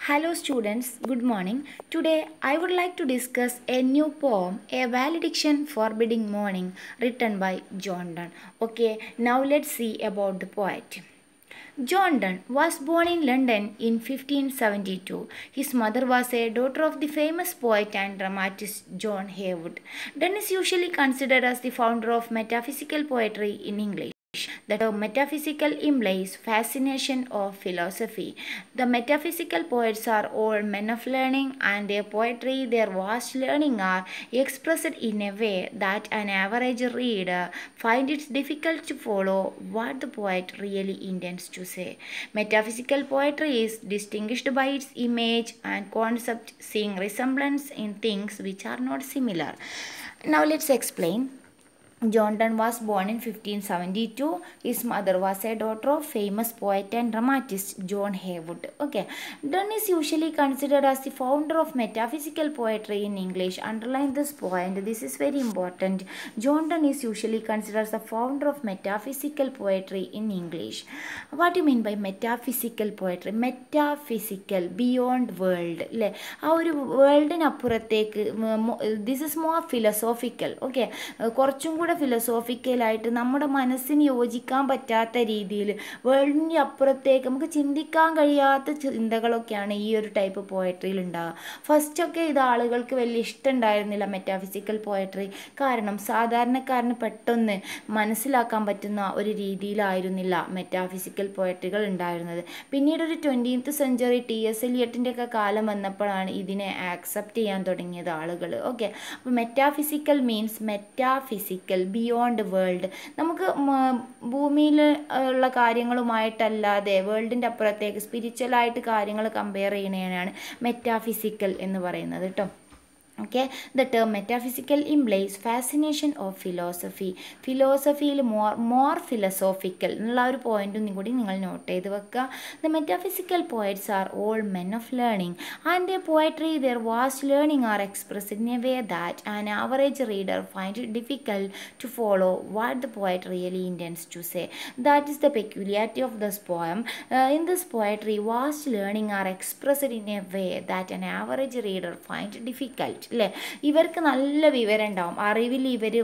Hello students, good morning. Today I would like to discuss a new poem, A Valediction Forbidding Morning, written by John Donne. Okay, now let's see about the poet. John Donne was born in London in 1572. His mother was a daughter of the famous poet and dramatist John Haywood. Donne is usually considered as the founder of metaphysical poetry in English. The term metaphysical implies fascination of philosophy. The metaphysical poets are all men of learning, and their poetry, their vast learning, are expressed in a way that an average reader finds it difficult to follow what the poet really intends to say. Metaphysical poetry is distinguished by its image and concept, seeing resemblance in things which are not similar. Now let's explain. John Donne was born in 1572. His mother was a daughter of famous poet and dramatist John Haywood. Okay, Donne is usually considered as the founder of metaphysical poetry in English. Underline this point. This is very important. John Donne is usually considered as the founder of metaphysical poetry in English. What do you mean by metaphysical poetry? Metaphysical, beyond world. ആ ഒരു വേൾഡിനപ്പുറത്തേക്ക് this is more philosophical. Okay, കുറച്ചും കൂടെ ഫിലോസോഫിക്കലായിട്ട് നമ്മുടെ മനസ്സിന് യോജിക്കാൻ പറ്റാത്ത രീതിയിൽ വേൾഡിൻ്റെ അപ്പുറത്തേക്ക് നമുക്ക് ചിന്തിക്കാൻ കഴിയാത്ത ചിന്തകളൊക്കെയാണ് ഈ ഒരു ടൈപ്പ് പോയട്രിയിൽ ഉണ്ടാകുക. ഫസ്റ്റൊക്കെ ഇത് ആളുകൾക്ക് വലിയ ഇഷ്ടം ഉണ്ടായിരുന്നില്ല മെറ്റാഫിസിക്കൽ പോയട്രി. കാരണം സാധാരണക്കാരന് പെട്ടെന്ന് മനസ്സിലാക്കാൻ പറ്റുന്ന ഒരു രീതിയിലായിരുന്നില്ല മെറ്റാഫിസിക്കൽ പോയട്രികൾ ഉണ്ടായിരുന്നത്. പിന്നീട് ഒരു 20th സെഞ്ച്വറി T.S. എലിയട്ടിൻ്റെ ഒക്കെ കാലം വന്നപ്പോഴാണ് ഇതിനെ ആക്സെപ്റ്റ് ചെയ്യാൻ തുടങ്ങിയത് ആളുകൾ. ഓക്കെ, അപ്പോൾ metaphysical means metaphysical, beyond world. നമുക്ക് ഭൂമിയിൽ ഉള്ള കാര്യങ്ങളുമായിട്ടല്ലാതെ വേൾഡിൻ്റെ അപ്പുറത്തേക്ക് സ്പിരിച്വലായിട്ട് കാര്യങ്ങൾ കമ്പയർ ചെയ്യുന്നതിനാണ് മെറ്റാഫിസിക്കൽ എന്ന് പറയുന്നത് കേട്ടോ. Okay, the term metaphysical implies fascination of philosophy. ഫിലോസഫിയിൽ മോർ ഫിലോസോഫിക്കൽ എന്നുള്ള ഒരു പോയിന്റും കൂടി നിങ്ങൾ നോട്ട് ചെയ്ത് വെക്കുക. The metaphysical poets are all men of learning, and their poetry, their vast learning, are expressed in a way that an average reader finds it difficult to follow what the poet really intends to say. That is the peculiarity of this poem. In this poetry, vast learning are expressed in a way that an average reader finds it difficult. അല്ലേ, ഇവർക്ക് നല്ല വിവരം ഉണ്ടാവും, അറിവിൽ ഇവർ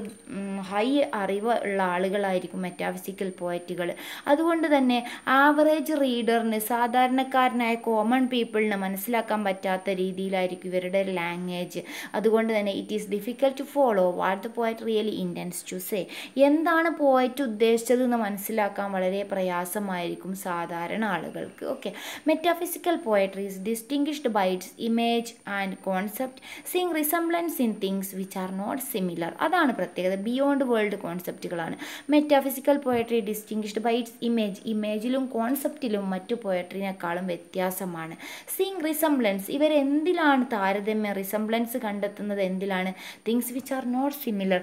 high അറിവ് ഉള്ള ആളുകളായിരിക്കും മെറ്റാഫിസിക്കൽ പോയറ്റുകൾ. അതുകൊണ്ട് തന്നെ ആവറേജ് റീഡറിന്, സാധാരണക്കാരനായ കോമൺ പീപ്പിളിന് മനസ്സിലാക്കാൻ പറ്റാത്ത രീതിയിലായിരിക്കും ഇവരുടെ ലാംഗ്വേജ്. അതുകൊണ്ട് തന്നെ it is difficult to follow what the poet really intends to say. എന്താണ് പോയറ്റ് ഉദ്ദേശിച്ചതെന്ന് മനസ്സിലാക്കാൻ വളരെ പ്രയാസമായിരിക്കും സാധാരണ ആളുകൾക്ക്. Okay, metaphysical poetry is distinguished by its image and concept, seeing resemblance in things which are not similar. അതാണ് പ്രത്യേകത. Beyond world കോൺസെപ്റ്റുകളാണ്. Metaphysical poetry distinguished by its image, ഇമേജിലും കോൺസെപ്റ്റിലും മറ്റു പോയട്രിനേക്കാളും വ്യത്യാസമാണ്. സീയിങ് റിസംബ്ലൻസ്, ഇവരെന്തിലാണ് താരതമ്യം, റിസംബ്ലൻസ് കണ്ടെത്തുന്നത് എന്തിലാണ്? Things which are not similar,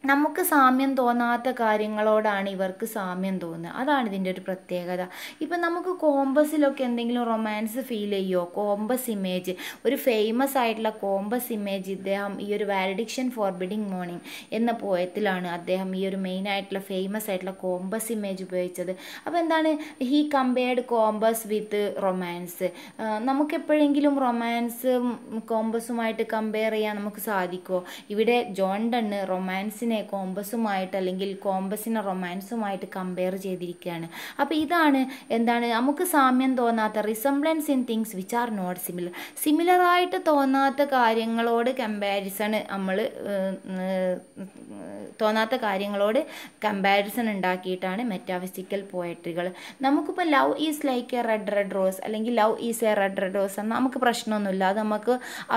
നമുക്ക് സാമ്യം തോന്നാത്ത കാര്യങ്ങളോടാണ് ഇവർക്ക് സാമ്യം തോന്നുക. അതാണ് ഇതിൻ്റെ ഒരു പ്രത്യേകത. ഇപ്പം നമുക്ക് കോമ്പസിലൊക്കെ എന്തെങ്കിലും റൊമാൻസ് ഫീൽ ചെയ്യുമോ? കോമ്പസ് ഇമേജ്, ഒരു ഫേമസ് ആയിട്ടുള്ള കോമ്പസ് ഇമേജ് ഇദ്ദേഹം ഈ ഒരു വാലഡിക്ഷൻ ഫോർബിഡിങ് മോർണിംഗ് എന്ന പോയത്തിലാണ് അദ്ദേഹം ഈ ഒരു മെയിൻ ആയിട്ടുള്ള ഫേമസ് ആയിട്ടുള്ള കോമ്പസ് ഇമേജ് ഉപയോഗിച്ചത്. അപ്പോൾ എന്താണ്, he compared compass with romance. നമുക്കെപ്പോഴെങ്കിലും റൊമാൻസും കോമ്പസുമായിട്ട് കമ്പയർ ചെയ്യാൻ നമുക്ക് സാധിക്കുമോ? ഇവിടെ ജോൺ ഡണ്ണ് റൊമാൻസിനെ കോമ്പസുമായിട്ട് അല്ലെങ്കിൽ കോമ്പസിനെ റൊമാൻസുമായിട്ട് കമ്പയർ ചെയ്തിരിക്കുകയാണ്. അപ്പോൾ ഇതാണ് എന്താണ് നമുക്ക് സാമ്യം തോന്നാത്ത, resemblance in things which are not similar. സിമിലറായിട്ട് തോന്നാത്ത കാര്യങ്ങളോട് കമ്പാരിസൺ ഉണ്ടാക്കിയിട്ടാണ് മെറ്റാഫിസിക്കൽ പോയട്രികൾ. നമുക്കിപ്പോൾ love is like a red rose അല്ലെങ്കിൽ love is a red rose എന്ന് നമുക്ക് പ്രശ്നമൊന്നുമില്ല.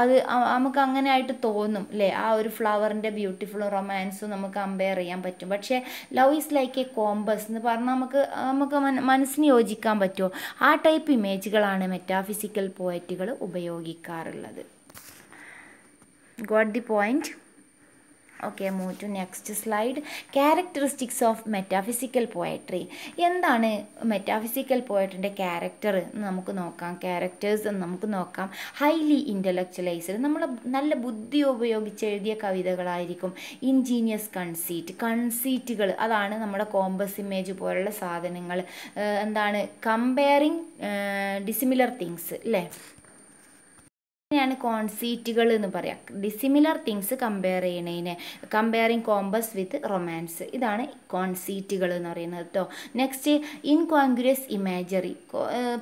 അത് നമുക്ക് അങ്ങനെ ആയിട്ട് തോന്നും അല്ലേ, ആ ഒരു ഫ്ലവറിൻ്റെ ബ്യൂട്ടിഫുൾ റൊമാൻസും നമുക്ക് കമ്പയർ ചെയ്യാൻ പറ്റും. പക്ഷേ love is like A compass എന്ന് പറഞ്ഞാൽ നമുക്ക് മനസ്സിന് യോജിക്കാൻ പറ്റുമോ? ആ ടൈപ്പ് ഇമേജുകളാണ് മെറ്റാഫിസിക്കൽ പോയറ്റുകൾ ഉപയോഗിക്കാറുള്ളത്. Got the point? Okay, move to next slide. Characteristics of metaphysical poetry. എന്താണ് മെറ്റാഫിസിക്കൽ പോയട്രിൻ്റെ ക്യാരക്ടർ എന്ന് നമുക്ക് നോക്കാം. ക്യാരക്ടേഴ്സ് എന്ന് നമുക്ക് നോക്കാം. ഹൈലി ഇൻ്റലക്ച്വലൈസ്ഡ്, നമ്മൾ നല്ല ബുദ്ധി ഉപയോഗിച്ച് എഴുതിയ കവിതകളായിരിക്കും. ഇൻജീനിയസ് കൺസീറ്റുകൾ, അതാണ് നമ്മുടെ കോമ്പസ് ഇമേജ് പോലുള്ള സാധനങ്ങൾ. എന്താണ് കമ്പയറിങ് ഡിസിമിലർ തിങ്സ് അല്ലേ, ാണ് കോൺസീറ്റുകൾ എന്ന് പറയാം. ഡിസിമിലർ തിങ്സ് കമ്പയർ ചെയ്യണതിനെ, കമ്പയറിങ് കോമ്പസ് വിത്ത് റൊമാൻസ്, ഇതാണ് കോൺസീറ്റുകൾ എന്ന് പറയുന്നത് കേട്ടോ. നെക്സ്റ്റ്, ഇൻകോൺഗ്രുവസ് ഇമേജറി,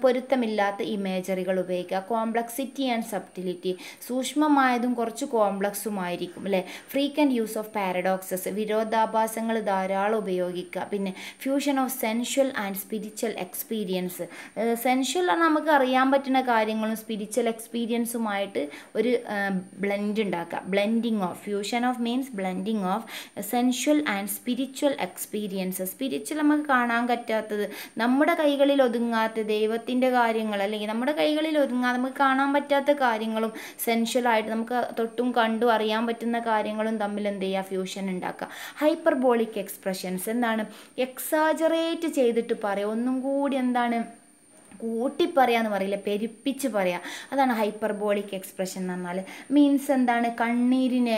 പൊരുത്തമില്ലാത്ത ഇമേജറികൾ ഉപയോഗിക്കുക. കോംപ്ലക്സിറ്റി ആൻഡ് സബ്റ്റിലിറ്റി, സൂക്ഷ്മമായതും കുറച്ച് കോംപ്ലക്സുമായിരിക്കും അല്ലേ. ഫ്രീക്വൻറ്റ് യൂസ് ഓഫ് പാരഡോക്സസ്, വിരോധാഭാസങ്ങൾ ധാരാളം ഉപയോഗിക്കുക. പിന്നെ fusion of sensual and spiritual experience, സെൻഷ്വൽ നമുക്ക് അറിയാൻ പറ്റുന്ന കാര്യങ്ങളും സ്പിരിച്വൽ എക്സ്പീരിയൻസുമായി ഒരു ബ്ലെൻഡ് ഉണ്ടാക്കുക. Blending of, fusion of means blending of sensual and spiritual experiences. Spiritual നമുക്ക് കാണാൻ പറ്റാത്തത്, നമ്മുടെ കൈകളിൽ ഒതുങ്ങാത്ത ദൈവത്തിൻ്റെ കാര്യങ്ങൾ, അല്ലെങ്കിൽ നമ്മുടെ കൈകളിൽ ഒതുങ്ങാതെ നമുക്ക് കാണാൻ പറ്റാത്ത കാര്യങ്ങളും സെൻഷ്വലായിട്ട് നമുക്ക് തൊട്ടും കണ്ടും അറിയാൻ പറ്റുന്ന കാര്യങ്ങളും തമ്മിൽ എന്ത് ചെയ്യുക, ഫ്യൂഷൻ ഉണ്ടാക്കുക. ഹൈപ്പർബോളിക് എക്സ്പ്രഷൻസ്, എന്താണ് എക്സാജറേറ്റ് ചെയ്തിട്ട് പറയുക, ഒന്നും കൂടി എന്താണ് കൂട്ടിപ്പറയാന്ന് പറയില്ല, പെരുപ്പിച്ച് പറയാം, അതാണ് ഹൈപ്പർബോളിക് എക്സ്പ്രഷൻ എന്ന് പറഞ്ഞാൽ. മീൻസ് എന്താണ്, കണ്ണീരിനെ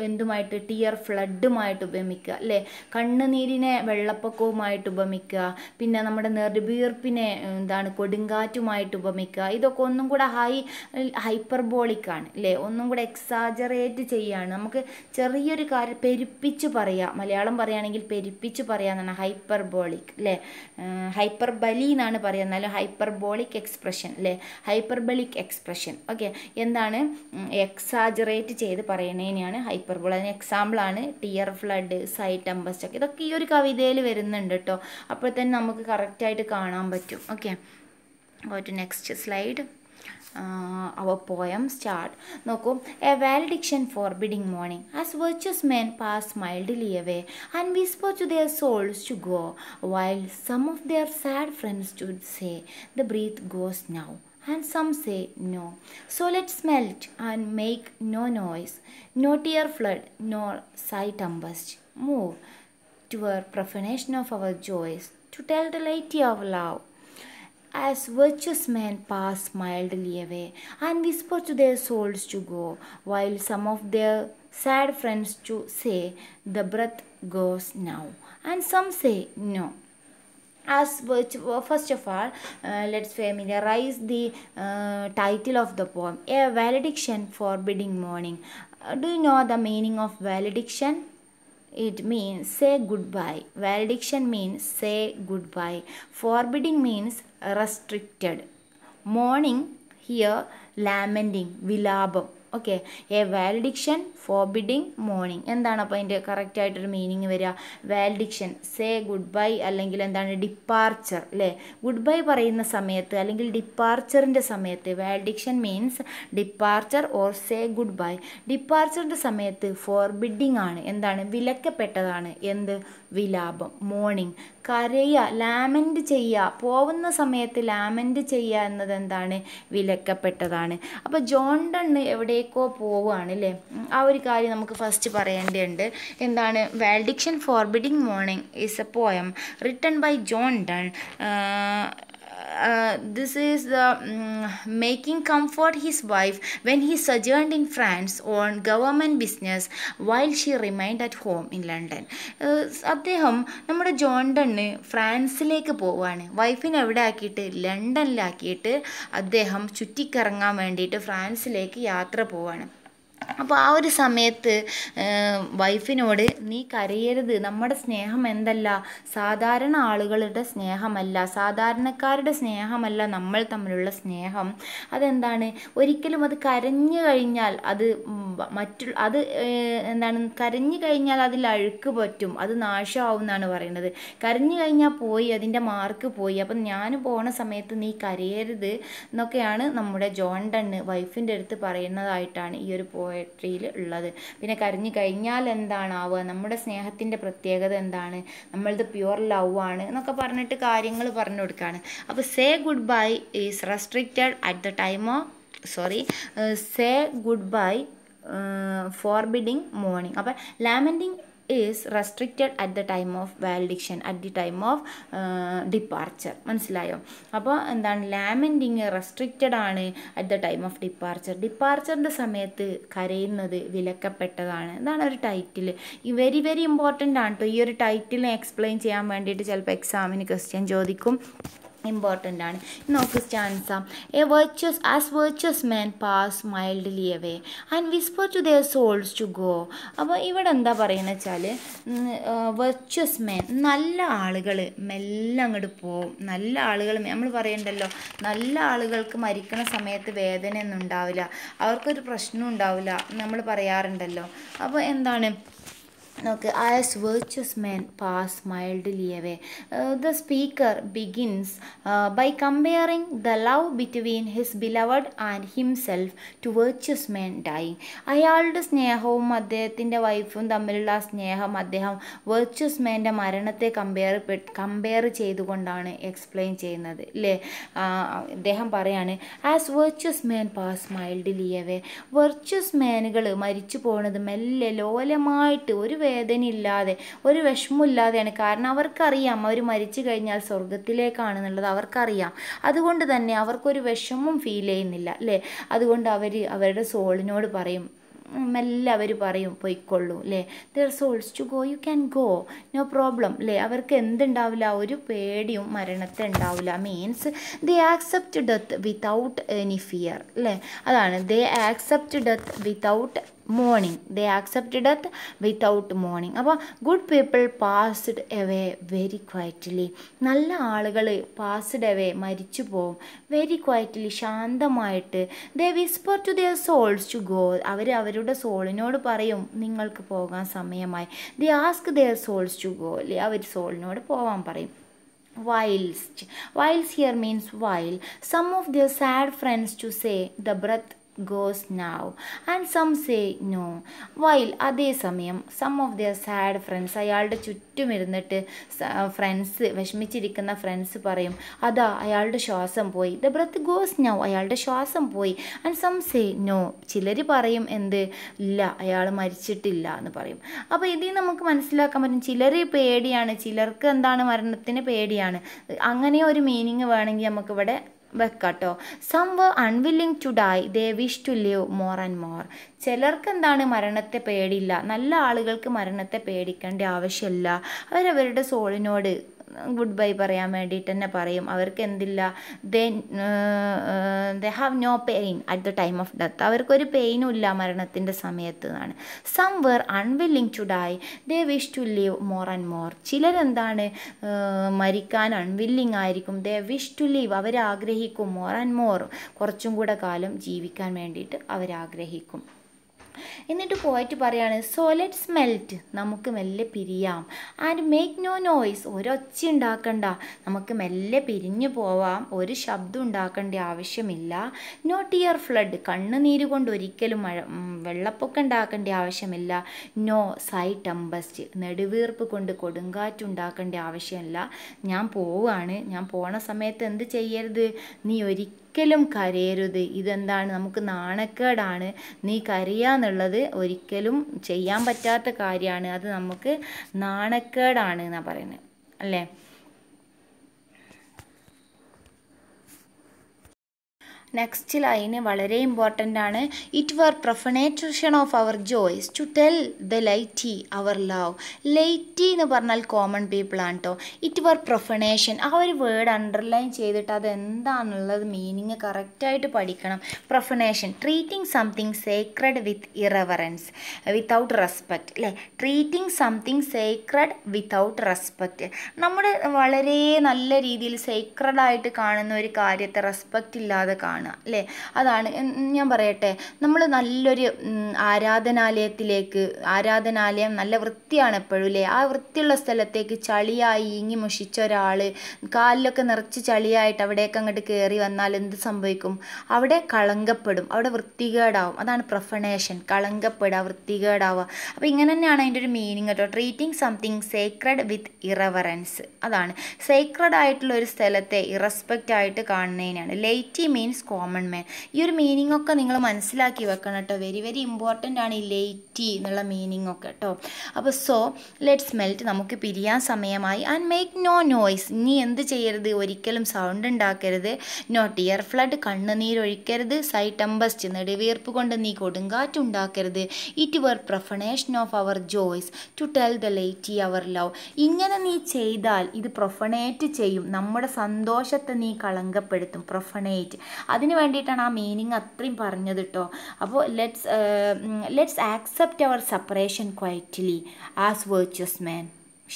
എന്തുമായിട്ട്, ടിയർ ഫ്ലഡുമായിട്ട് ഉപമിക്കുക അല്ലേ, കണ്ണുനീരിനെ വെള്ളപ്പൊക്കവുമായിട്ട് ഉപമിക്കുക. പിന്നെ നമ്മുടെ നെടുവീർപ്പിനെ എന്താണ് കൊടുങ്കാറ്റുമായിട്ട് ഉപമിക്കുക. ഇതൊക്കെ ഒന്നും കൂടെ ഹൈപ്പർബോളിക്കാണ് അല്ലേ, ഒന്നും കൂടെ എക്സാജറേറ്റ് ചെയ്യാണ്. നമുക്ക് ചെറിയൊരു കാര്യം പെരുപ്പിച്ച് പറയാം, മലയാളം പറയുകയാണെങ്കിൽ പെരുപ്പിച്ച് പറയാന്നാണ് ഹൈപ്പർബോളിക് അല്ലേ. ഹൈപ്പർബലി എന്നാണ് പറയുക, എന്നാലും ഹൈപ്പർബോളിക് എക്സ്പ്രഷൻ അല്ലേ, ഹൈപ്പർബലിക് എക്സ്പ്രഷൻ. ഓക്കെ, എന്താണ് എക്സാജറേറ്റ് ചെയ്ത് പറയണതിനെയാണ് ഹൈപ്പർബോൾ. അതിന് എക്സാമ്പിളാണ് ടിയർ ഫ്ലഡ്, സൈ ടെമ്പസ്റ്റ് ഒക്കെ. ഇതൊക്കെ ഈ ഒരു കവിതയിൽ വരുന്നുണ്ട് കേട്ടോ. അപ്പോൾ തന്നെ നമുക്ക് കറക്റ്റായിട്ട് കാണാൻ പറ്റും. Okay, go to next slide. Our poem start. നോക്കൂ, a valediction forbidding morning. As virtuous men pass mildly away and whisper to their souls to go, while some of their sad friends should say, the breath goes now, and some say no. So let's melt and make no noise, no tear flood, nor sigh tempest. Move toward profanation of our joys, to tell the lady of love. As virtuous men pass mildly away and whisper to their souls to go, while some of their sad friends to say, the breath goes now, and some say no. As first of all, let's familiarize the title of the poem, A Valediction Forbidding Mourning. Do you know the meaning of valediction? It means say goodbye. Valediction means say goodbye. Forbidding means restricted. Mourning here lamenting, vilabam. Okay, a valediction forbidding mourning. എന്താണ് അപ്പോൾ അതിൻ്റെ കറക്റ്റായിട്ടൊരു meaning വരിക? വാലഡിക്ഷൻ say good bye, അല്ലെങ്കിൽ എന്താണ് departure അല്ലേ, good bye പറയുന്ന സമയത്ത് അല്ലെങ്കിൽ ഡിപ്പാർച്ചറിൻ്റെ സമയത്ത്. Valediction means departure or say goodbye. ഡിപ്പാർച്ചറിൻ്റെ സമയത്ത് ഫോർബിഡിങ് ആണ്, എന്താണ് വിലക്കപ്പെട്ടതാണ്. എന്ത്? വിലാപം, മോർണിംഗ്, കരയുക, ലാമെൻറ്റ് ചെയ്യുക, പോകുന്ന സമയത്ത് ലാമെൻറ്റ് ചെയ്യുക എന്നത് എന്താണ്? വിലക്കപ്പെട്ടതാണ്. അപ്പോൾ ജോൺ ഡൺ എവിടേക്കോ പോവുകയാണ് അല്ലേ, ആ ഒരു കാര്യം നമുക്ക് ഫസ്റ്റ് പറയേണ്ടതുണ്ട്. എന്താണ്? Valediction forbidding mourning is a poem written by John Donne. This is the making comfort his wife when he sojourned in France on government business while she remained at home in London. അദ്ദേഹം നമ്മുടെ John done ഫ്രാൻസിലേക്ക് പോവുകയാണ്, വൈഫിനെ എവിടെ ആക്കിയിട്ട്? ലണ്ടനിലാക്കിയിട്ട് അദ്ദേഹം ചുറ്റിക്കറങ്ങാൻ വേണ്ടിയിട്ട് ഫ്രാൻസിലേക്ക് യാത്ര പോവുകയാണ്. അപ്പോൾ ആ ഒരു സമയത്ത് വൈഫിനോട് നീ കരയരുത്, നമ്മുടെ സ്നേഹം എന്തല്ല, സാധാരണ ആളുകളുടെ സ്നേഹമല്ല, സാധാരണക്കാരുടെ സ്നേഹമല്ല നമ്മൾ തമ്മിലുള്ള സ്നേഹം. അതെന്താണ്? ഒരിക്കലും അത് കരഞ്ഞു കഴിഞ്ഞാൽ അത് എന്താണ്, കരഞ്ഞു കഴിഞ്ഞാൽ അതിൽ അഴുക്ക് പറ്റും, അത് നാശമാവും എന്നാണ് പറയുന്നത്. കരഞ്ഞു കഴിഞ്ഞാൽ പോയി, അതിൻ്റെ മാർക്ക് പോയി. അപ്പം ഞാൻ പോണ സമയത്ത് നീ കരയരുത് എന്നൊക്കെയാണ് നമ്മുടെ ജോൺ ഡണ്ണ് വൈഫിൻ്റെ അടുത്ത് പറയുന്നതായിട്ടാണ് ഈ ഒരു പോയട്രിയിൽ ഉള്ളത്. പിന്നെ കരഞ്ഞു കഴിഞ്ഞാൽ എന്താണാവുക, നമ്മുടെ സ്നേഹത്തിൻ്റെ പ്രത്യേകത എന്താണ്, നമ്മളത് പ്യുവർ ലവ് ആണ് എന്നൊക്കെ പറഞ്ഞിട്ട് കാര്യങ്ങൾ പറഞ്ഞു കൊടുക്കുകയാണ്. അപ്പോൾ say good bye is restricted at the time of say good bye forbidding morning. അപ്പോൾ ലാമെൻറ്റിങ് is restricted at the time of valediction, at the time of departure. മനസ്സിലായോ? അപ്പോൾ എന്താണ്, ലാമെൻറ്റിങ് റെസ്ട്രിക്റ്റഡ് ആണ് at the time of departure. ഡിപ്പാർച്ചറിൻ്റെ സമയത്ത് കരയുന്നത് വിലക്കപ്പെട്ടതാണ്. ഇതാണ് ഒരു ടൈറ്റിൽ. ഈ വെരി വെരി ഇമ്പോർട്ടൻ്റ് ആണ് കേട്ടോ. ഈ ഒരു ടൈറ്റിലിനെ എക്സ്പ്ലെയിൻ ചെയ്യാൻ വേണ്ടിയിട്ട് ചിലപ്പോൾ എക്സാമിന് ക്വസ്റ്റ്യൻ ചോദിക്കും. ഇമ്പോർട്ടൻ്റ് ആണ്. നോക്ക് stanza. A virtuous as virtuous man pass mildly away and whisper to their souls to go. അപ്പോൾ ഇവിടെ എന്താ പറയുന്നത് വെച്ചാൽ, വെർച്വസ് മാൻ, നല്ല ആളുകൾ മെല്ലെ അങ്ങോട്ട് പോവും. നല്ല ആളുകൾ, നമ്മൾ പറയണ്ടല്ലോ, നല്ല ആളുകൾക്ക് മരിക്കുന്ന സമയത്ത് വേദനയൊന്നും ഉണ്ടാവില്ല, അവർക്കൊരു പ്രശ്നം ഉണ്ടാവില്ല, നമ്മൾ പറയാറുണ്ടല്ലോ. അപ്പോൾ എന്താണ് നോക്ക്, as virtuous men pass mildly away. The speaker begins by comparing the love between his beloved and himself to virtuous men dying. അയാളുടെ സ്നേഹവും അദ്ദേഹത്തിൻ്റെ വൈഫും തമ്മിലുള്ള ആ സ്നേഹം അദ്ദേഹം വെർച്വസ് മാൻ്റെ മരണത്തെ കമ്പയർ ചെയ്തുകൊണ്ടാണ് എക്സ്പ്ലെയിൻ ചെയ്യുന്നത് അല്ലേ. അദ്ദേഹം പറയാണ്, as virtuous man pass mildly away. Virtuous മാനുകൾ മരിച്ചു പോകുന്നത് മെല്ലെ ലോലമായിട്ട്, ഒരു വേദനയില്ലാതെ, ഒരു വിഷമമില്ലാതെയാണ്. കാരണം അവർക്കറിയാം അവർ മരിച്ചു കഴിഞ്ഞാൽ സ്വർഗത്തിലേക്കാണെന്നുള്ളത് അവർക്കറിയാം. അതുകൊണ്ട് തന്നെ അവർക്കൊരു വിഷമം ഫീൽ ചെയ്യുന്നില്ല അല്ലേ. അതുകൊണ്ട് അവരുടെ സോളിനോട് പറയും, മെല്ലെ അവർ പറയും പോയിക്കൊള്ളൂ അല്ലേ. Their souls to go, you can go, no problem അല്ലേ. അവർക്ക് എന്തുണ്ടാവില്ല, ഒരു പേടിയും മരണത്തെ ഉണ്ടാവില്ല. Means they accept death without any fear അല്ലേ. അതാണ് they accept death without mourning. They accept death without mourning. അപ്പോൾ good people passed away very quietly. നല്ല ആളുകൾ പാസ്ഡ് എവേ മരിച്ചു പോവും വെരി ക്വയറ്റ്ലി, ശാന്തമായിട്ട്. They whisper to their souls to go. അവരുടെ സോളിനോട് പറയും നിങ്ങൾക്ക് പോകാൻ സമയമായി. They ask their souls to go അല്ലേ, അവർ സോളിനോട് പോകാൻ പറയും. Whilst here means while some of their sad friends to say the breath goes now and some say no. While അതേസമയം some of their sad friends, അയാളുടെ ചുറ്റും ഇരുന്നിട്ട് friends, വിഷമിച്ചിരിക്കുന്ന friends പറയും, അതാ അയാളുടെ ശ്വാസം പോയി. the breath goes now, അയാളുടെ ശ്വാസം പോയി. and some say no, ചിലർ പറയും എന്ത്, ഇല്ല അയാൾ മരിച്ചിട്ടില്ല എന്ന് പറയും. അപ്പോൾ ഇതിൽ നമുക്ക് മനസ്സിലാക്കാൻ പറ്റും, ചിലർ പേടിയാണ്, ചിലർക്ക് എന്താണ് മരണത്തിന് പേടിയാണ്. അങ്ങനെ ഒരു മീനിങ് വേണമെങ്കിൽ നമുക്കിവിടെ വെക്കാട്ടോ. Some were unwilling to die, they wish to live more and more. ചിലർക്ക് എന്താണ് മരണത്തെ പേടിയില്ല. നല്ല ആളുകൾക്ക് മരണത്തെ പേടിക്കേണ്ട ആവശ്യമില്ല. അവരവരുടെ സോളിനോട് ഗുഡ് ബൈ പറയാൻ വേണ്ടിയിട്ട് തന്നെ പറയും. അവർക്ക് എന്തില്ല, they have no pain at the time of death. അവർക്കൊരു പെയിനും ഇല്ല മരണത്തിൻ്റെ സമയത്ത് എന്നാണ്. Some were unwilling to die, they wish to live more and more. ചിലരെന്താണ് മരിക്കാൻ അൺവില്ലിങ് ആയിരിക്കും. ദേ വിഷ് ടു ലിവ്, അവരാഗ്രഹിക്കും. മോർ ആൻഡ് മോർ, കുറച്ചും കൂടെ കാലം ജീവിക്കാൻ വേണ്ടിയിട്ട് അവരാഗ്രഹിക്കും. എന്നിട്ട് പോയിട്ട് പറയാണ്, സോ ലെറ്റ്സ് മെൽറ്റ്, നമുക്ക് മെല്ലെ പിരിയാം. ആൻഡ് മേക്ക് നോ നോയ്സ്, ഒരൊച്ച ഉണ്ടാക്കണ്ട, നമുക്ക് മെല്ലെ പിരിഞ്ഞു പോവാം, ഒരു ശബ്ദം ഉണ്ടാക്കേണ്ട ആവശ്യമില്ല. നോ ടിയർ ഫ്ലഡ്, കണ്ണുനീര് കൊണ്ട് ഒരിക്കലും വെള്ളപ്പൊക്കം ഉണ്ടാക്കേണ്ട ആവശ്യമില്ല. നോ സൈ ടെമ്പസ്റ്റ്, നെടുവീർപ്പ് കൊണ്ട് കൊടുങ്കാറ്റുണ്ടാക്കേണ്ട ആവശ്യമില്ല. ഞാൻ പോവാണ്, ഞാൻ പോണ സമയത്ത് എന്ത് ചെയ്യരുത്, നീ ഒരിക്കലും കരയരുത്. ഇതെന്താണ്, നമുക്ക് നാണക്കേടാണ്. നീ കരയാന്നുള്ളത് ഒരിക്കലും ചെയ്യാൻ പറ്റാത്ത കാര്യമാണ്. അത് നമുക്ക് നാണക്കേടാണ് എന്നാണ് പറയുന്നത് അല്ലേ. നെക്സ്റ്റ് ലൈന് വളരെ ഇമ്പോർട്ടൻ്റ് ആണ്. It were profanation of our joys to tell the laity our love. Laity എന്ന് പറഞ്ഞാൽ കോമൺ പീപ്പിൾ ആണ് കേട്ടോ. ഇറ്റ് വർ പ്രൊഫനേഷൻ, ആ ഒരു വേർഡ് അണ്ടർലൈൻ ചെയ്തിട്ട് അതെന്താണെന്നുള്ളത് മീനിങ് കറക്റ്റായിട്ട് പഠിക്കണം. പ്രൊഫനേഷൻ, treating something sacred with irreverence, without respect അല്ലേ. Treating something Sacred without respect, നമ്മുടെ വളരെ നല്ല രീതിയിൽ സേക്രഡായിട്ട് കാണുന്ന ഒരു കാര്യത്തെ റെസ്പെക്റ്റ് ഇല്ലാതെ കാണുക അല്ലേ. അതാണ് ഞാൻ പറയട്ടെ, നമ്മൾ നല്ലൊരു ആരാധനാലയം നല്ല വൃത്തിയാണ് എപ്പോഴും അല്ലേ. ആ വൃത്തിയുള്ള സ്ഥലത്തേക്ക് ചളിയായി ഈങ്ങി മുഷിച്ച ഒരാൾ കാലിലൊക്കെ നിറച്ച് ചളിയായിട്ട് അവിടേക്ക് അങ്ങോട്ട് കയറി വന്നാൽ എന്ത് സംഭവിക്കും, അവിടെ കളങ്കപ്പെടും, അവിടെ വൃത്തികേടാവും. അതാണ് പ്രൊഫനേഷൻ, കളങ്കപ്പെടുക, വൃത്തികേടാവുക. അപ്പോൾ ഇങ്ങനെ തന്നെയാണ് അതിൻ്റെ ഒരു മീനിങ് കേട്ടോ. Treating something sacred with irreverence, അതാണ് സേക്രഡ് ആയിട്ടുള്ള ഒരു സ്ഥലത്തെ ഇറസ്പെക്റ്റ് ആയിട്ട് കാണുന്നതിനാണ്. Laity means common man. ഈ ഒരു മീനിങ് ഒക്കെ നിങ്ങൾ മനസ്സിലാക്കി വെക്കണം കേട്ടോ. വെരി വെരി ഇമ്പോർട്ടൻ്റ് ആണ് ഈ ലേറ്റി എന്നുള്ള മീനിങ് ഒക്കെ കേട്ടോ. അപ്പോൾ സോ ലെറ്റ്സ് മെൽറ്റ്, നമുക്ക് പിരിയാൻ സമയമായി. ആൻഡ് മേക്ക് നോ നോയ്സ്, നീ എന്ത് ചെയ്യരുത്, ഒരിക്കലും സൗണ്ട് ഉണ്ടാക്കരുത്. നോ ടിയർ ഫ്ലഡ്, കണ്ണുനീരൊഴിക്കരുത്. സൈ ടെമ്പസ്റ്റ്, നെടുവീർപ്പ് കൊണ്ട് നീ കൊടുങ്കാറ്റുണ്ടാക്കരുത്. It were profanation of our joys to tell the laity our love. ഇങ്ങനെ നീ ചെയ്താൽ ഇത് പ്രൊഫനേറ്റ് ചെയ്യും, നമ്മുടെ സന്തോഷത്തെ നീ കളങ്കപ്പെടുത്തും. പ്രൊഫനേറ്റ്, അതിന് വേണ്ടിയിട്ടാണ് ആ മീനിങ് അത്രയും പറഞ്ഞത് കേട്ടോ. അപ്പോൾ let's accept our separation quietly as virtuous man.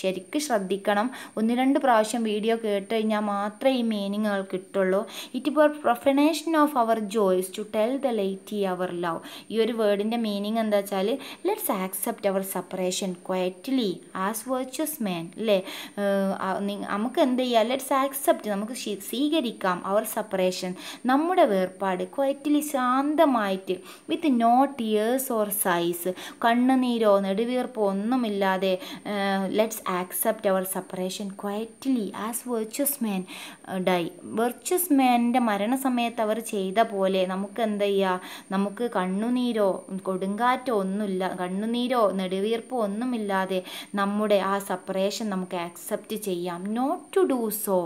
ശരിക്കും ശ്രദ്ധിക്കണം, 1-2 പ്രാവശ്യം വീഡിയോ കേട്ട് കഴിഞ്ഞാൽ മാത്രമേ ഈ മീനിങ്ങുകൾ കിട്ടുള്ളൂ. It for profanation of our joys to tell the laity our love. ഈ ഒരു വേർഡിൻ്റെ മീനിങ് എന്താ വെച്ചാൽ let's accept our separation quietly as virtuous man അല്ലേ. നമുക്ക് എന്ത് ചെയ്യാം, ലെറ്റ്സ് ആക്സെപ്റ്റ്, നമുക്ക് സ്വീകരിക്കാം അവർ സെപ്പറേഷൻ, നമ്മുടെ വേർപാട്, ക്വയറ്റ്ലി ശാന്തമായിട്ട്, with no tears or sighs, കണ്ണുനീരോ നെടുവീർപ്പോ ഒന്നുമില്ലാതെ. Let's accept our separation quietly as virtuous men die. virtuous manൻ്റെ മരണസമയത്ത് അവർ ചെയ്ത പോലെ നമുക്ക് എന്ത് ചെയ്യുക, നമുക്ക് കണ്ണുനീരോ കൊടുങ്കാറ്റോ ഒന്നുമില്ല, കണ്ണുനീരോ നെടുവീർപ്പോ ഒന്നുമില്ലാതെ നമ്മുടെ ആ സെപ്പറേഷൻ നമുക്ക് ആക്സെപ്റ്റ് ചെയ്യാം. നോട്ട് ടു ഡൂ സോ,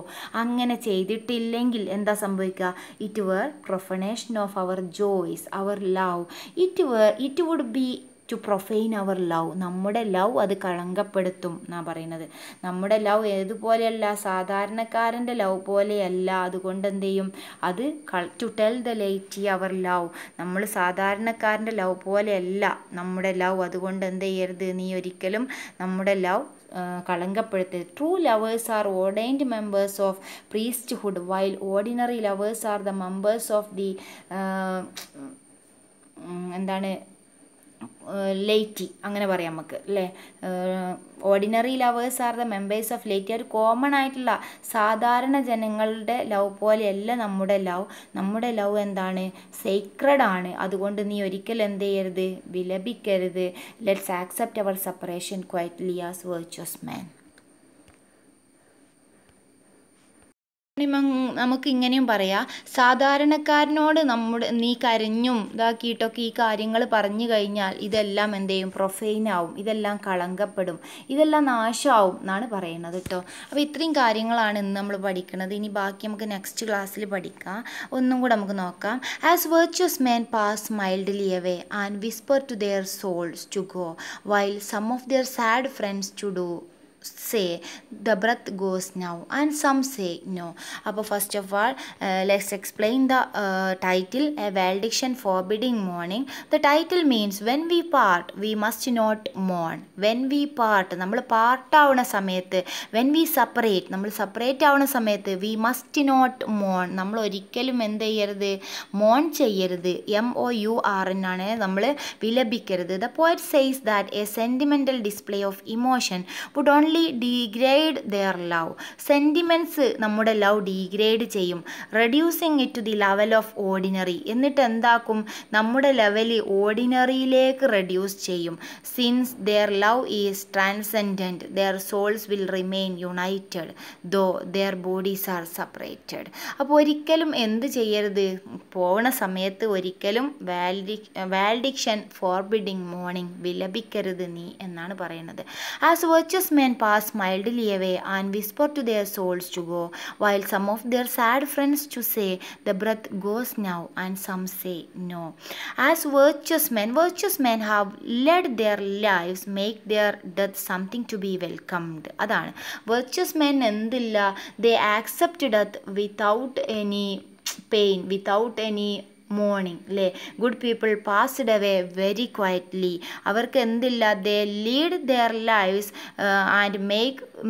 അങ്ങനെ ചെയ്തിട്ടില്ലെങ്കിൽ എന്താ സംഭവിക്കുക, it were profanation of our joys our love. It would be to profane our love, നമ്മുടെ ലവ് അത് കളങ്കപ്പെടുത്തും എന്നാ പറയുന്നത്. നമ്മുടെ ലവ് ഏതുപോലെയല്ല, സാധാരണക്കാരൻ്റെ ലവ് പോലെയല്ല. അതുകൊണ്ട് എന്ത് ചെയ്യും, അത് to tell the laity our love, നമ്മൾ സാധാരണക്കാരൻ്റെ ലവ് പോലെയല്ല നമ്മുടെ ലവ്. അതുകൊണ്ട് എന്ത് ചെയ്യരുത്, നീ ഒരിക്കലും നമ്മുടെ ലവ് കളങ്കപ്പെടുത്തരുത്. True lovers are ordained members of priesthood while ordinary lovers are the members of the എന്താണ് ലേറ്റി, അങ്ങനെ പറയാം നമുക്ക് അല്ലേ. Ordinary lovers are the members of laity. ഒരു കോമൺ ആയിട്ടുള്ള സാധാരണ ജനങ്ങളുടെ ലവ് പോലെയല്ല നമ്മുടെ ലവ്. നമ്മുടെ ലവ് എന്താണ്, സേക്രഡ് ആണ്. അതുകൊണ്ട് നീ ഒരിക്കലും എന്ത് ചെയ്യരുത്, വിലപിക്കരുത്. Let's accept our separation quietly as virtuous man. നമുക്ക് ഇങ്ങനെയും പറയാം, സാധാരണക്കാരനോട് നീ കരഞ്ഞും ഇതാക്കിയിട്ടൊക്കെ ഈ കാര്യങ്ങൾ പറഞ്ഞു കഴിഞ്ഞാൽ ഇതെല്ലാം എന്ത് ചെയ്യും, പ്രൊഫൈനാവും, ഇതെല്ലാം കളങ്കപ്പെടും, ഇതെല്ലാം നാശമാവും എന്നാണ് പറയുന്നത് കേട്ടോ. അപ്പോൾ ഇത്രയും കാര്യങ്ങളാണ് ഇന്ന് നമ്മൾ പഠിക്കുന്നത്. ഇനി ബാക്കി നമുക്ക് നെക്സ്റ്റ് ക്ലാസ്സിൽ പഠിക്കാം. ഒന്നും കൂടെ നമുക്ക് നോക്കാം. As virtuous men pass mildly away and whisper to their souls to go, while some of their sad friends to do say the breath goes now and some say no. അപ്പോൾ first of all let's explain the title, a valediction forbidding mourning. The title means when we part we must not മോൺ. When we part, നമ്മൾ പാർട്ടാവുന്ന സമയത്ത്, when we separate, നമ്മൾ separate ആവുന്ന സമയത്ത്, V must not മോൺ, നമ്മൾ ഒരിക്കലും എന്ത് ചെയ്യരുത്, മോൺ ചെയ്യരുത്. MOUR എന്നാണ്, നമ്മൾ വിലപിക്കരുത്. The poet says that a sentimental display of emotion would only degrade their love. Sentiments നമ്മുടെ ലവ് ഡീഗ്രേഡ് ചെയ്യും. Reducing it to the level of ordinary, എന്നിട്ട് എന്താക്കും, നമ്മുടെ ലെവല് ഓർഡിനറിയിലേക്ക് റെഡ്യൂസ് ചെയ്യും. Since their love is transcendent their souls will remain united though their bodies are separated. അപ്പോൾ ഒരിക്കലും എന്ത് ചെയ്യരുത്, പോകണ സമയത്ത് ഒരിക്കലും വാലഡിക്ഷൻ ഫോർബിഡിങ് മോർണിംഗ്, വിലപിക്കരുത് നീ എന്നാണ് പറയുന്നത്. As virtuous men pass mildly away and whisper to their souls to go, while some of their sad friends to say the breath goes now and some say no. As virtuous men have led their lives, make their death something to be welcomed. അതാണ് virtuous men എന്തില്ല, they accept death without any pain, without any mourning അല്ലേ. Good people passed away very quietly. അവർക്ക് എന്തില്ല, they lead their lives and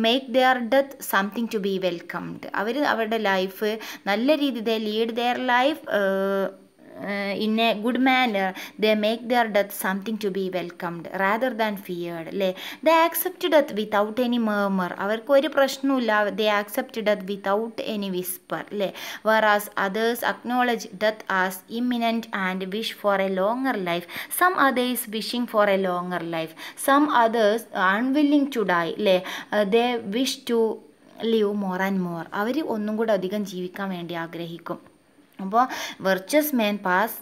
make their death something to be welcomed. അവർ അവരുടെ life നല്ല രീതിയിൽ, they lead their life in a good manner, they make their death something to be welcomed rather than feared അല്ലേ. they accept death without any murmur, അവർക്ക് ഒരു പ്രശ്നവുമില്ല, they accept death without any whisper അല്ലേ. whereas others acknowledge death as imminent and wish for a longer life. some others wishing for a longer life, some others unwilling to die അല്ലേ. they wish to live more and more, അവർ ഒന്നും കൂടെ അധികം ജീവിക്കാൻ വേണ്ടി ആഗ്രഹിക്കും. അപ്പോൾ virtuous man pass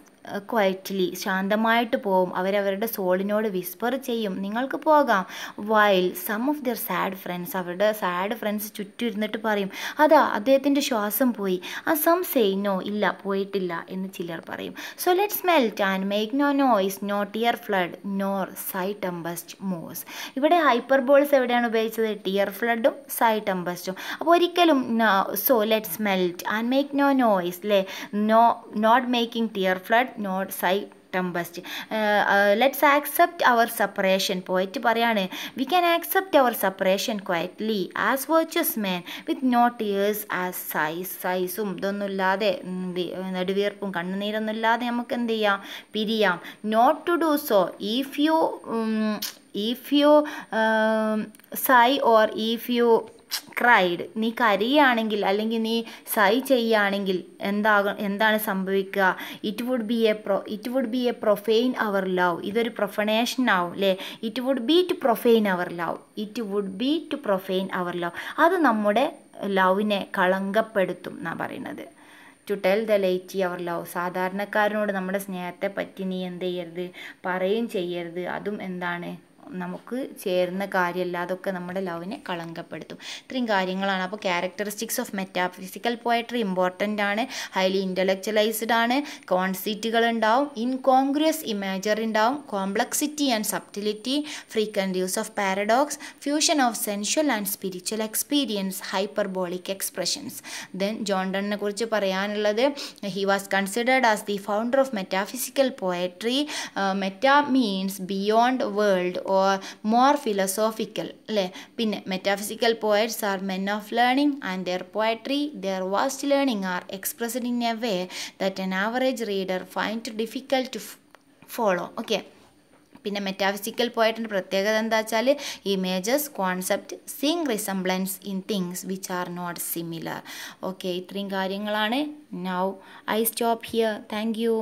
quietly, ശാന്തമായിട്ട് പോവും. അവരവരുടെ സോളിനോട് വിസ്പർ ചെയ്യും, നിങ്ങൾക്ക് പോകാം. While some of their sad friends, അവരുടെ സാഡ് ഫ്രണ്ട്സ് ചുറ്റും ഇരുന്നിട്ട് പറയും, അതാ അദ്ദേഹത്തിൻ്റെ ശ്വാസം പോയി. സം സേ നോ, ഇല്ല പോയിട്ടില്ല എന്ന് ചിലർ പറയും. So let's melt and make no noise, no tear flood nor sigh tempest moves. ഇവിടെ ഹൈപ്പർബോൾസ് എവിടെയാണ് ഉപയോഗിച്ചത്? ടിയർ ഫ്ലഡും സൈ ടെമ്പസ്റ്റും. അപ്പോൾ ഒരിക്കലും so let's melt and make no noise, അല്ലേ, not making tear flood not sigh tempest. Let's accept our separation. പോയിട്ട് പറയാണ്, we can accept our separation quietly as virtuous man with no tears as സൈസും ഇതൊന്നും ഇല്ലാതെ, നെടുവീർപ്പും കണ്ണുനീരൊന്നും ഇല്ലാതെ നമുക്ക് എന്ത് ചെയ്യാം? പിരിയാം. Not to do so if you sigh or if you cried, നീ കരയുകയാണെങ്കിൽ അല്ലെങ്കിൽ നീ സൈ ചെയ്യുകയാണെങ്കിൽ എന്താണ് സംഭവിക്കുക? It would be a profane our love. ഇതൊരു പ്രൊഫനേഷൻ ആവും, അല്ലേ? It would be to profane our love. അത് നമ്മുടെ ലവിനെ കളങ്കപ്പെടുത്തും എന്നാണ് പറയുന്നത്. To tell the laity our love, സാധാരണക്കാരനോട് നമ്മുടെ സ്നേഹത്തെ പറ്റി നീ എന്ത് ചെയ്യരുത്? പറയുകയും ചെയ്യരുത്. അതും എന്താണ്? നമുക്ക് ചേരുന്ന കാര്യമല്ല, അതൊക്കെ നമ്മുടെ ലവിനെ കളങ്കപ്പെടുത്തും. ഇത്രയും കാര്യങ്ങളാണ്. അപ്പോൾ characteristics of metaphysical poetry important ആണ്, ഹൈലി ഇൻ്റലക്ച്വലൈസ്ഡ് ആണ്, കോൺസീറ്റുകൾ ഉണ്ടാവും, ഇൻകോൺഗ്രുവസ് ഇമേജറി ഉണ്ടാവും, complexity and subtlety, frequent use of paradox, fusion of sensual and spiritual experience, hyperbolic expressions. Then John ഡണ്ണിനെ കുറിച്ച് പറയാനുള്ളത്, he was considered as the founder of metaphysical poetry. Meta means beyond world or more philosophical, അല്ലേ? പിന്നെ metaphysical poets are men of learning and their poetry, their vast learning are expressed in a way that an average reader finds difficult to follow. Okay, പിന്നെ metaphysical പോയറ്റിൻ്റെ പ്രത്യേകത എന്താ വെച്ചാൽ, images, concept, seeing resemblance in things which are not similar. Okay, ഇത്രയും കാര്യങ്ങളാണ്. Now I stop here. Thank U.